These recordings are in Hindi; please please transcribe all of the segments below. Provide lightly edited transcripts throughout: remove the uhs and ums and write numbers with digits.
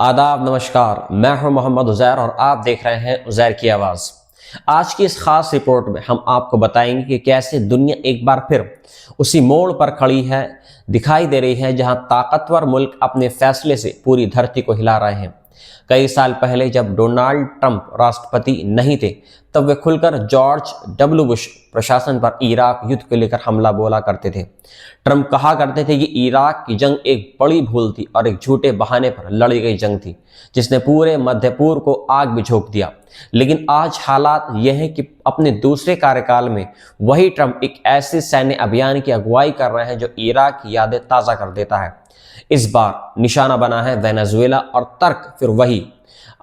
आदाब नमस्कार, मैं हूं मोहम्मद उज़ैर और आप देख रहे हैं उज़ैर की आवाज़। आज की इस खास रिपोर्ट में हम आपको बताएंगे कि कैसे दुनिया एक बार फिर उसी मोड़ पर खड़ी है, दिखाई दे रही है जहां ताकतवर मुल्क अपने फैसले से पूरी धरती को हिला रहे हैं। कई साल पहले जब डोनाल्ड ट्रंप राष्ट्रपति नहीं थे, तब वे खुलकर जॉर्ज डब्ल्यू बुश प्रशासन पर इराक युद्ध को लेकर हमला बोला करते थे। ट्रंप कहा करते थे कि इराक की जंग एक बड़ी भूल थी और एक झूठे बहाने पर लड़ी गई जंग थी, जिसने पूरे मध्य पूर्व को आग में झोंक दिया। लेकिन आज हालात यह है कि अपने दूसरे कार्यकाल में वही ट्रंप एक ऐसे सैन्य अभियान की अगुवाई कर रहे हैं जो इराक की यादें ताज़ा कर देता है। इस बार निशाना बना है वेनेजुएला और तर्क फिर वही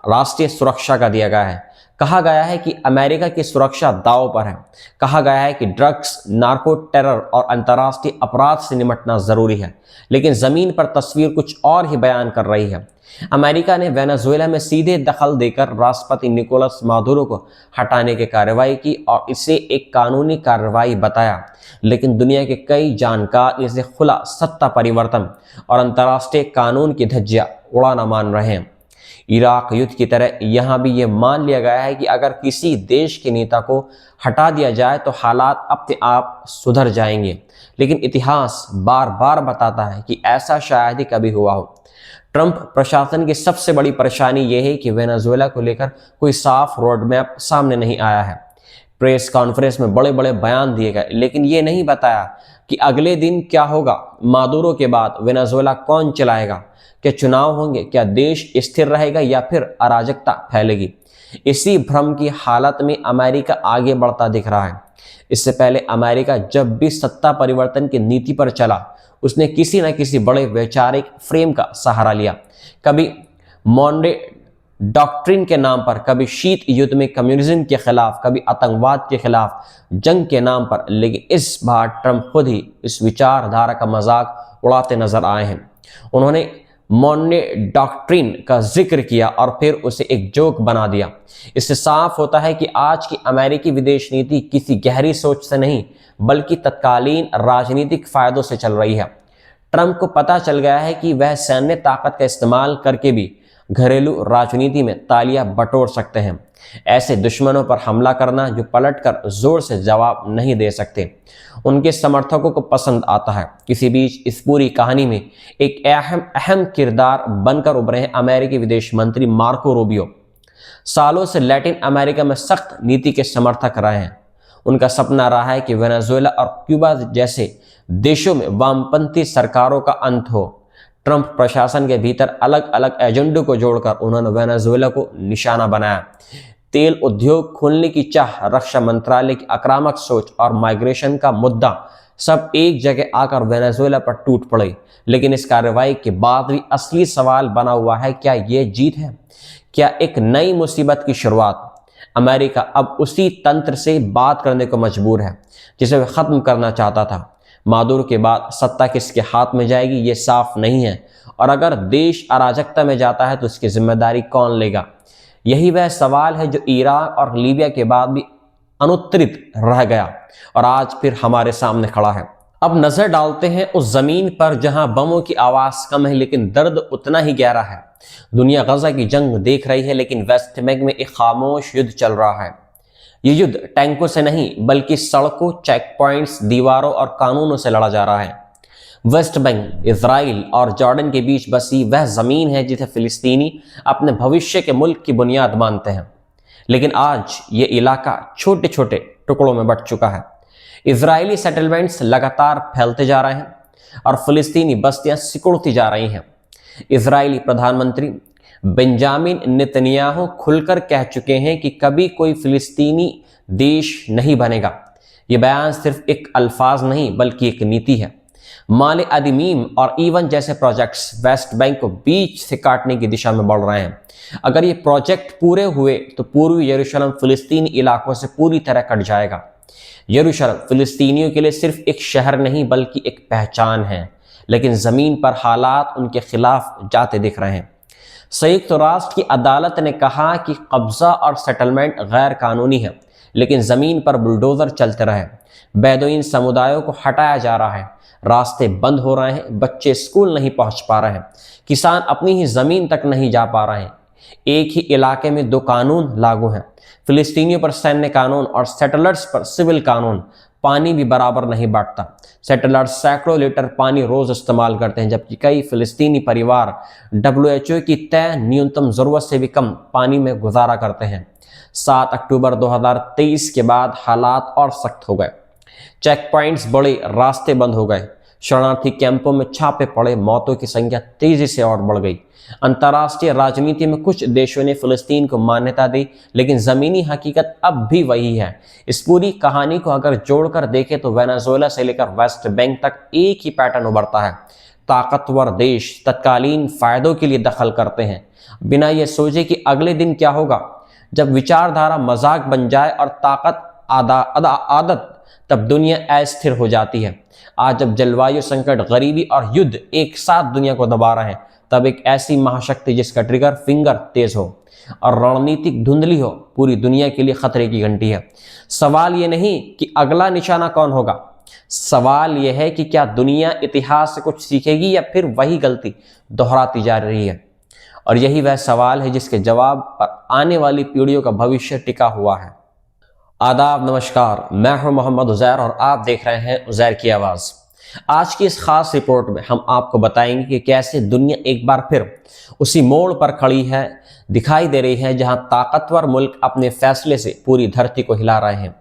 राष्ट्रीय सुरक्षा का दिया गया है। कहा गया है कि अमेरिका की सुरक्षा दांव पर है। कहा गया है कि ड्रग्स, नार्को, टेरर और अंतर्राष्ट्रीय अपराध से निपटना जरूरी है, लेकिन जमीन पर तस्वीर कुछ और ही बयान कर रही है। अमेरिका ने वेनेजुएला में सीधे दखल देकर राष्ट्रपति निकोलस मादुरो को हटाने की कार्रवाई की और इसे एक कानूनी कार्रवाई बताया, लेकिन दुनिया के कई जानकार इसे खुला सत्ता परिवर्तन और अंतर्राष्ट्रीय कानून की धज्जियां उड़ाना मान रहे हैं। इराक युद्ध की तरह यहाँ भी ये मान लिया गया है कि अगर किसी देश के नेता को हटा दिया जाए तो हालात अपने आप सुधर जाएंगे, लेकिन इतिहास बार बार बताता है कि ऐसा शायद ही कभी हुआ हो। ट्रंप प्रशासन की सबसे बड़ी परेशानी यह है कि वेनेजुएला को लेकर कोई साफ रोड मैप सामने नहीं आया है। प्रेस कॉन्फ्रेंस में बड़े बड़े बयान दिए गए, लेकिन ये नहीं बताया कि अगले दिन क्या होगा। मादुरो के बाद वेनेजुएला कौन चलाएगा? क्या चुनाव होंगे? क्या देश स्थिर रहेगा या फिर अराजकता फैलेगी? इसी भ्रम की हालत में अमेरिका आगे बढ़ता दिख रहा है। इससे पहले अमेरिका जब भी सत्ता परिवर्तन की नीति पर चला, उसने किसी न किसी बड़े वैचारिक फ्रेम का सहारा लिया। कभी मॉन्डे डॉक्ट्रिन के नाम पर, कभी शीत युद्ध में कम्युनिज्म के खिलाफ, कभी आतंकवाद के खिलाफ जंग के नाम पर। लेकिन इस बार ट्रंप खुद ही इस विचारधारा का मजाक उड़ाते नजर आए हैं। उन्होंने मॉन्डे डॉक्ट्रिन का जिक्र किया और फिर उसे एक जोक बना दिया। इससे साफ होता है कि आज की अमेरिकी विदेश नीति किसी गहरी सोच से नहीं, बल्कि तत्कालीन राजनीतिक फायदों से चल रही है। ट्रंप को पता चल गया है कि वह सैन्य ताकत का इस्तेमाल करके भी घरेलू राजनीति में तालियां बटोर सकते हैं। ऐसे दुश्मनों पर हमला करना जो पलटकर जोर से जवाब नहीं दे सकते, उनके समर्थकों को पसंद आता है। किसी बीच इस पूरी कहानी में एक अहम किरदार बनकर उभरे हैं अमेरिकी विदेश मंत्री मार्को रूबियो। सालों से लैटिन अमेरिका में सख्त नीति के समर्थक रहे हैं। उनका सपना रहा है कि वेनेजुएला और क्यूबा जैसे देशों में वामपंथी सरकारों का अंत हो। ट्रंप प्रशासन के भीतर अलग अलग एजेंडों को जोड़कर उन्होंने वेनेजुएला को निशाना बनाया। तेल उद्योग खोलने की चाह, रक्षा मंत्रालय की आक्रामक सोच और माइग्रेशन का मुद्दा सब एक जगह आकर वेनेजुएला पर टूट पड़े। लेकिन इस कार्रवाई के बाद भी असली सवाल बना हुआ है, क्या ये जीत है? क्या एक नई मुसीबत की शुरुआत? अमेरिका अब उसी तंत्र से बात करने को मजबूर है जिसे वह खत्म करना चाहता था। मादुरो के बाद सत्ता किसके हाथ में जाएगी ये साफ नहीं है, और अगर देश अराजकता में जाता है तो इसकी जिम्मेदारी कौन लेगा? यही वह सवाल है जो इराक और लीबिया के बाद भी अनुत्तरित रह गया और आज फिर हमारे सामने खड़ा है। अब नजर डालते हैं उस जमीन पर जहां बमों की आवाज कम है लेकिन दर्द उतना ही गहरा है। दुनिया गजा की जंग देख रही है, लेकिन वेस्ट बैंक में एक खामोश युद्ध चल रहा है। ये युद्ध टैंकों से नहीं, बल्कि सड़कों, चेक पॉइंट्स, दीवारों और कानूनों से लड़ा जा रहा है। वेस्ट बैंक इजराइल और जॉर्डन के बीच बसी वह जमीन है जिसे फिलिस्तीनी अपने भविष्य के मुल्क की बुनियाद मानते हैं। लेकिन आज ये इलाका छोटे छोटे टुकड़ों में बंट चुका है। इजरायली सेटलमेंट्स लगातार फैलते जा रहे हैं और फिलिस्तीनी बस्तियां सिकुड़ती जा रही हैं। इजरायली प्रधानमंत्री बेंजामिन नेतन्याहू खुलकर कह चुके हैं कि कभी कोई फिलिस्तीनी देश नहीं बनेगा। ये बयान सिर्फ एक अल्फाज नहीं, बल्कि एक नीति है। माले अदमीम और ईवन जैसे प्रोजेक्ट्स वेस्ट बैंक को बीच से काटने की दिशा में बढ़ रहे हैं। अगर ये प्रोजेक्ट पूरे हुए तो पूर्वी यरूशलेम फिलिस्तीनी इलाकों से पूरी तरह कट जाएगा। यरूशलेम फिलिस्तीनियों के लिए सिर्फ एक शहर नहीं, बल्कि एक पहचान है। लेकिन ज़मीन पर हालात उनके खिलाफ जाते दिख रहे हैं। संयुक्त राष्ट्र की अदालत ने कहा कि कब्जा और सेटलमेंट गैर कानूनी है, लेकिन ज़मीन पर बुलडोज़र चलते रहे। बेदुइन समुदायों को हटाया जा रहा है, रास्ते बंद हो रहे हैं, बच्चे स्कूल नहीं पहुंच पा रहे हैं, किसान अपनी ही ज़मीन तक नहीं जा पा रहे हैं। एक ही इलाके में दो कानून लागू हैं, फिलिस्तीनियों पर सैन्य कानून और सेटलर्स पर सिविल कानून। पानी भी बराबर नहीं बांटता। सेटलर्स सैकड़ों लीटर पानी रोज इस्तेमाल करते हैं, जबकि कई फिलिस्तीनी परिवार WHO की तय न्यूनतम ज़रूरत से भी कम पानी में गुजारा करते हैं। 7 अक्टूबर 2023 के बाद हालात और सख्त हो गए। चेक पॉइंट्स बढ़े, रास्ते बंद हो गए, शरणार्थी कैंपों में छापे पड़े, मौतों की संख्या तेजी से और बढ़ गई। अंतर्राष्ट्रीय राजनीति में कुछ देशों ने फिलिस्तीन को मान्यता दी, लेकिन ज़मीनी हकीकत अब भी वही है। इस पूरी कहानी को अगर जोड़कर देखें तो वेनेजुएला से लेकर वेस्ट बैंक तक एक ही पैटर्न उभरता है। ताकतवर देश तत्कालीन फायदों के लिए दखल करते हैं, बिना ये सोचे कि अगले दिन क्या होगा। जब विचारधारा मजाक बन जाए और ताकत आदत, तब दुनिया अस्थिर हो जाती है। आज जब जलवायु संकट, गरीबी और युद्ध एक साथ दुनिया को दबा रहे हैं, तब एक ऐसी महाशक्ति जिसका ट्रिगर फिंगर तेज हो और रणनीतिक धुंधली हो, पूरी दुनिया के लिए खतरे की घंटी है। सवाल ये नहीं कि अगला निशाना कौन होगा, सवाल यह है कि क्या दुनिया इतिहास से कुछ सीखेगी या फिर वही गलती दोहराती जा रही है। और यही वह सवाल है जिसके जवाब पर आने वाली पीढ़ियों का भविष्य टिका हुआ है। आदाब, नमस्कार, मैं हूं मोहम्मद उज़ैर और आप देख रहे हैं उज़ैर की आवाज़। आज की इस खास रिपोर्ट में हम आपको बताएंगे कि कैसे दुनिया एक बार फिर उसी मोड़ पर खड़ी है, दिखाई दे रही है, जहां ताकतवर मुल्क अपने फैसले से पूरी धरती को हिला रहे हैं।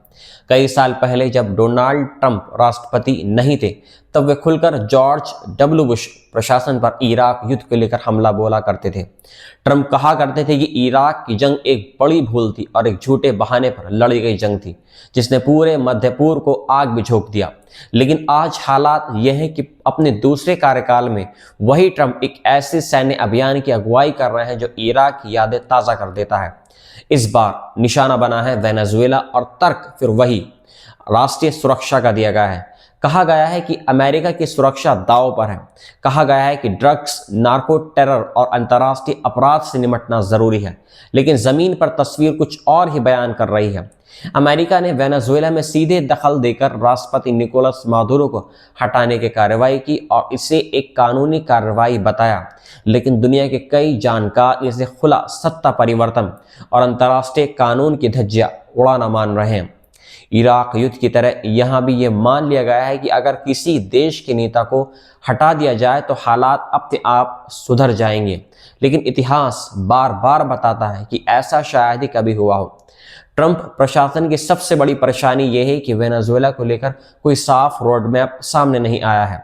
कई साल पहले जब डोनाल्ड ट्रंप राष्ट्रपति नहीं थे, तब वे खुलकर जॉर्ज W. बुश प्रशासन पर इराक युद्ध को लेकर हमला बोला करते थे। ट्रंप कहा करते थे कि इराक की जंग एक बड़ी भूल थी और एक झूठे बहाने पर लड़ी गई जंग थी, जिसने पूरे मध्य पूर्व को आग में झोंक दिया। लेकिन आज हालात यह है कि अपने दूसरे कार्यकाल में वही ट्रंप एक ऐसे सैन्य अभियान की अगुवाई कर रहे हैं जो इराक की यादें ताज़ा कर देता है। इस बार निशाना बना है वेनेजुएला और तर्क फिर वही राष्ट्रीय सुरक्षा का दिया गया है। कहा गया है कि अमेरिका की सुरक्षा दांव पर है। कहा गया है कि ड्रग्स, नार्को, टेरर और अंतर्राष्ट्रीय अपराध से निपटना जरूरी है, लेकिन जमीन पर तस्वीर कुछ और ही बयान कर रही है। अमेरिका ने वेनेजुएला में सीधे दखल देकर राष्ट्रपति निकोलस मादुरो को हटाने की कार्रवाई की और इसे एक कानूनी कार्रवाई बताया, लेकिन दुनिया के कई जानकार इसे खुला सत्ता परिवर्तन और अंतर्राष्ट्रीय कानून की धज्जियां उड़ाना मान रहे हैं। इराक युद्ध की तरह यहाँ भी ये मान लिया गया है कि अगर किसी देश के नेता को हटा दिया जाए तो हालात अपने आप सुधर जाएंगे, लेकिन इतिहास बार बार बताता है कि ऐसा शायद ही कभी हुआ हो। ट्रंप प्रशासन की सबसे बड़ी परेशानी यह है कि वेनेजुएला को लेकर कोई साफ रोड मैप सामने नहीं आया है।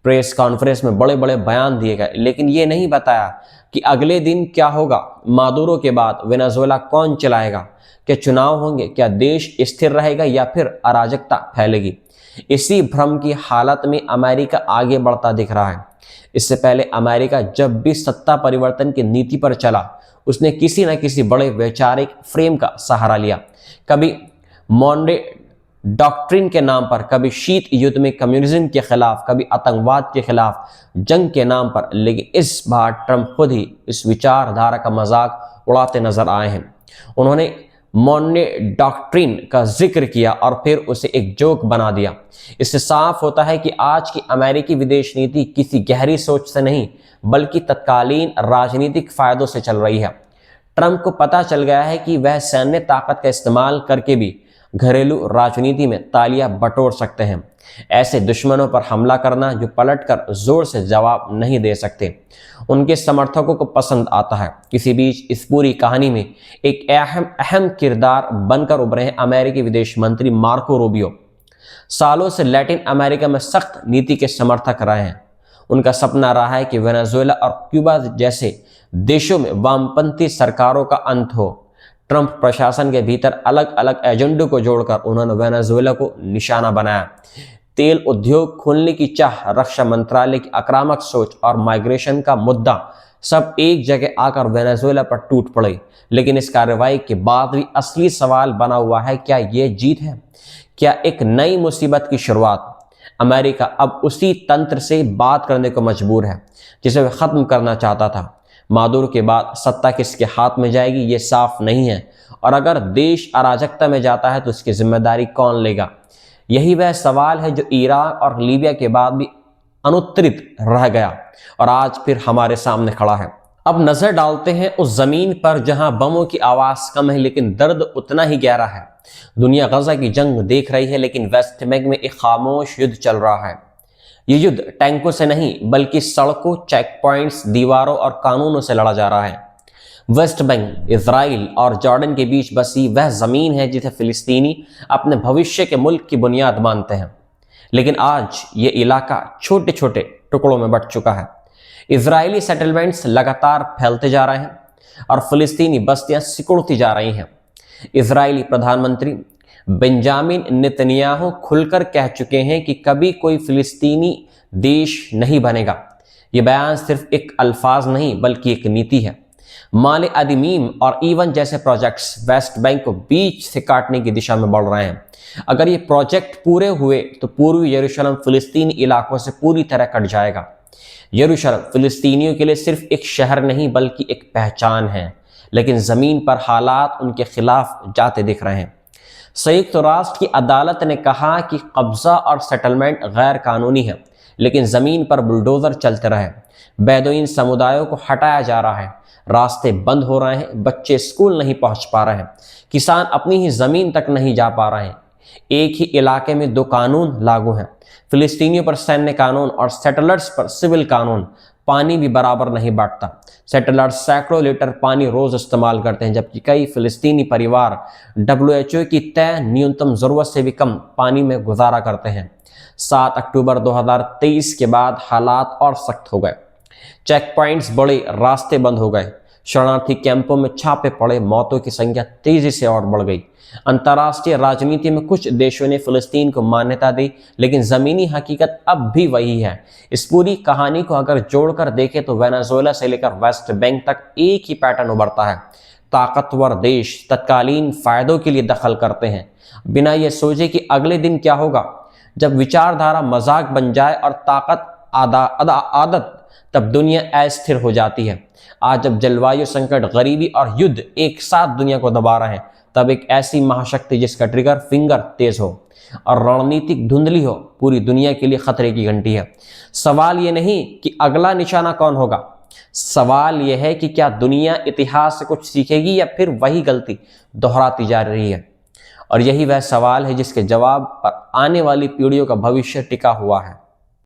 प्रेस कॉन्फ्रेंस में बड़े बड़े बयान दिए गए, लेकिन ये नहीं बताया कि अगले दिन क्या होगा। मादुरो के बाद वेनेजुएला कौन चलाएगा? क्या चुनाव होंगे? क्या देश स्थिर रहेगा या फिर अराजकता फैलेगी? इसी भ्रम की हालत में अमेरिका आगे बढ़ता दिख रहा है। इससे पहले अमेरिका जब भी सत्ता परिवर्तन की नीति पर चला, उसने किसी न किसी बड़े वैचारिक फ्रेम का सहारा लिया। कभी मॉन्डे डॉक्ट्रिन के नाम पर, कभी शीत युद्ध में कम्युनिज्म के खिलाफ, कभी आतंकवाद के खिलाफ जंग के नाम पर। लेकिन इस बार ट्रंप खुद ही इस विचारधारा का मजाक उड़ाते नजर आए हैं। उन्होंने मॉन्डे डॉक्ट्रिन का जिक्र किया और फिर उसे एक जोक बना दिया। इससे साफ होता है कि आज की अमेरिकी विदेश नीति किसी गहरी सोच से नहीं, बल्कि तत्कालीन राजनीतिक फायदों से चल रही है। ट्रंप को पता चल गया है कि वह सैन्य ताकत का इस्तेमाल करके भी घरेलू राजनीति में तालियां बटोर सकते हैं। ऐसे दुश्मनों पर हमला करना जो पलटकर जोर से जवाब नहीं दे सकते, उनके समर्थकों को पसंद आता है। इसी बीच इस पूरी कहानी में एक अहम किरदार बनकर उभरे हैं अमेरिकी विदेश मंत्री मार्को रूबियो। सालों से लैटिन अमेरिका में सख्त नीति के समर्थक रहे हैं। उनका सपना रहा है कि वेनेजुएला और क्यूबा जैसे देशों में वामपंथी सरकारों का अंत हो। ट्रंप प्रशासन के भीतर अलग अलग एजेंडों को जोड़कर उन्होंने वेनेजुएला को निशाना बनाया। तेल उद्योग खोलने की चाह, रक्षा मंत्रालय की आक्रामक सोच और माइग्रेशन का मुद्दा सब एक जगह आकर वेनेजुएला पर टूट पड़े। लेकिन इस कार्रवाई के बाद भी असली सवाल बना हुआ है, क्या ये जीत है? क्या एक नई मुसीबत की शुरुआत? अमेरिका अब उसी तंत्र से बात करने को मजबूर है जिसे वह खत्म करना चाहता था। मादुरो के बाद सत्ता किसके हाथ में जाएगी ये साफ नहीं है, और अगर देश अराजकता में जाता है तो इसकी जिम्मेदारी कौन लेगा। यही वह सवाल है जो इराक और लीबिया के बाद भी अनुत्तरित रह गया और आज फिर हमारे सामने खड़ा है। अब नजर डालते हैं उस जमीन पर जहां बमों की आवाज कम है लेकिन दर्द उतना ही गहरा है। दुनिया गजा की जंग देख रही है लेकिन वेस्ट बैंक में एक खामोश युद्ध चल रहा है। ये युद्ध टैंकों से नहीं बल्कि सड़कों, चेक पॉइंट्स, दीवारों और कानूनों से लड़ा जा रहा है। वेस्ट बैंक इजराइल और जॉर्डन के बीच बसी वह जमीन है जिसे फिलिस्तीनी अपने भविष्य के मुल्क की बुनियाद मानते हैं, लेकिन आज ये इलाका छोटे छोटे टुकड़ों में बंट चुका है। इजरायली सेटलमेंट्स लगातार फैलते जा रहे हैं और फिलिस्तीनी बस्तियां सिकुड़ती जा रही हैं। इजरायली प्रधानमंत्री बेंजामिन नेतन्याहू खुलकर कह चुके हैं कि कभी कोई फिलिस्तीनी देश नहीं बनेगा। ये बयान सिर्फ एक अल्फाज नहीं बल्कि एक नीति है। माले अदमीम और ईवन जैसे प्रोजेक्ट्स वेस्ट बैंक को बीच से काटने की दिशा में बढ़ रहे हैं। अगर ये प्रोजेक्ट पूरे हुए तो पूर्वी यरूशलेम फिलिस्तीनी इलाकों से पूरी तरह कट जाएगा। यरूशलेम फिलिस्तीनियों के लिए सिर्फ एक शहर नहीं बल्कि एक पहचान है, लेकिन ज़मीन पर हालात उनके खिलाफ जाते दिख रहे हैं। संयुक्त राष्ट्र की अदालत ने कहा कि कब्जा और सेटलमेंट गैर कानूनी है, लेकिन ज़मीन पर बुलडोज़र चलते रहे। बेदुइन समुदायों को हटाया जा रहा है, रास्ते बंद हो रहे हैं, बच्चे स्कूल नहीं पहुंच पा रहे हैं, किसान अपनी ही ज़मीन तक नहीं जा पा रहे हैं। एक ही इलाके में दो कानून लागू हैं, फिलिस्तीनियों पर सैन्य कानून और सेटलर्स पर सिविल कानून। पानी भी बराबर नहीं बांटता। सेटलर्स सैकड़ों लीटर पानी रोज इस्तेमाल करते हैं, जबकि कई फिलिस्तीनी परिवार WHO की तय न्यूनतम ज़रूरत से भी कम पानी में गुजारा करते हैं। 7 अक्टूबर 2023 के बाद हालात और सख्त हो गए। चेक पॉइंट्स बढ़े, रास्ते बंद हो गए, शरणार्थी कैंपों में छापे पड़े, मौतों की संख्या तेजी से और बढ़ गई। अंतर्राष्ट्रीय राजनीति में कुछ देशों ने फिलिस्तीन को मान्यता दी, लेकिन जमीनी हकीकत अब भी वही है। इस पूरी कहानी को अगर जोड़कर देखें तो वेनेजुएला से लेकर वेस्ट बैंक तक एक ही पैटर्न उभरता है। ताकतवर देश तत्कालीन फायदों के लिए दखल करते हैं, बिना ये सोचे कि अगले दिन क्या होगा। जब विचारधारा मजाक बन जाए और ताकत आदत, तब दुनिया अस्थिर हो जाती है। आज जब जलवायु संकट, गरीबी और युद्ध एक साथ दुनिया को दबा रहे हैं, तब एक ऐसी महाशक्ति जिसका ट्रिगर फिंगर तेज हो और रणनीतिक धुंधली हो, पूरी दुनिया के लिए खतरे की घंटी है। सवाल ये नहीं कि अगला निशाना कौन होगा, सवाल यह है कि क्या दुनिया इतिहास से कुछ सीखेगी या फिर वही गलती दोहराती जा रही है। और यही वह सवाल है जिसके जवाब पर आने वाली पीढ़ियों का भविष्य टिका हुआ है।